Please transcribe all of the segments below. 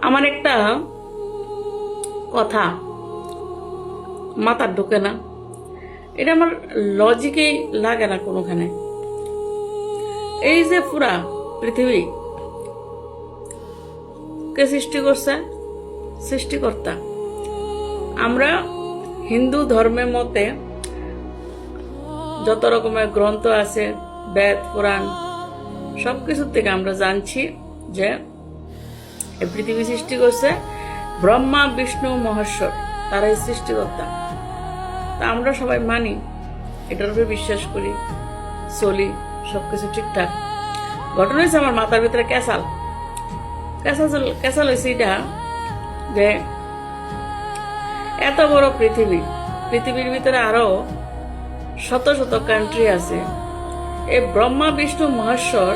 আমার একটা কথা মাথার ঢোকে না, এটা আমার লজিকেই লাগে না কোনোখানে। এই যে পুরা পৃথিবী কে সৃষ্টি করছে? সৃষ্টিকর্তা। আমরা হিন্দু ধর্মের মতে যত রকমের গ্রন্থ আছে, বেদ পুরাণ, সবকিছুর থেকে আমরা জানছি যে এই পৃথিবী সৃষ্টি করছে ব্রহ্মা বিষ্ণু মহেশ্বর, তারাই সৃষ্টিকর্তা। তা আমরা সবাই মানি, এটার উপরে বিশ্বাস করি, চলি, সবকিছু ঠিকঠাক। ঘটনা হয়েছে আমার মাথার ভিতরে ক্যাসাল হয়েছে এটা যে এত বড় পৃথিবীর ভিতরে আরো শত শত কান্ট্রি আছে। এই ব্রহ্মা বিষ্ণু মহেশ্বর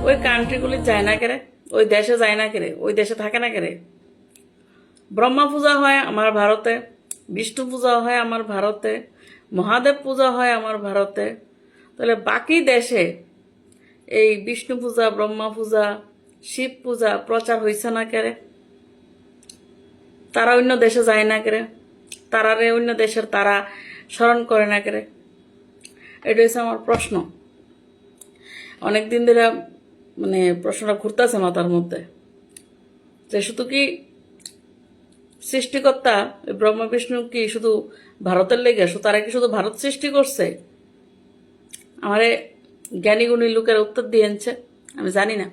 ওই কান্ট্রিগুলি যায় না কেরে, ওই দেশে যায় না কেরে, ওই দেশে থাকে না কেরে? ব্রহ্মা পূজা হয় আমার ভারতে, বিষ্ণু পূজা হয় আমার ভারতে, মহাদেব পূজা হয় আমার ভারতে। তাহলে বাকি দেশে এই বিষ্ণু পূজা, ব্রহ্মা পূজা, শিব পূজা প্রচার হয়েছে না কেরে? তারা অন্য দেশে যায় না কেরে? তারারে অন্য দেশের তারা স্মরণ করে না কেরে? এটা হচ্ছে আমার প্রশ্ন। অনেকদিন ধরে মানে প্রশ্নটা ঘুরতেছে মাথার মধ্যে, যে শুধু কি সৃষ্টিকর্তা ব্রহ্মা বিষ্ণু কি শুধু ভারতের লেগে, তারা কি শুধু ভারত সৃষ্টি করছে? আমারে জ্ঞানী গুণী লোকের উত্তর দিয়েছে, আমি জানি না।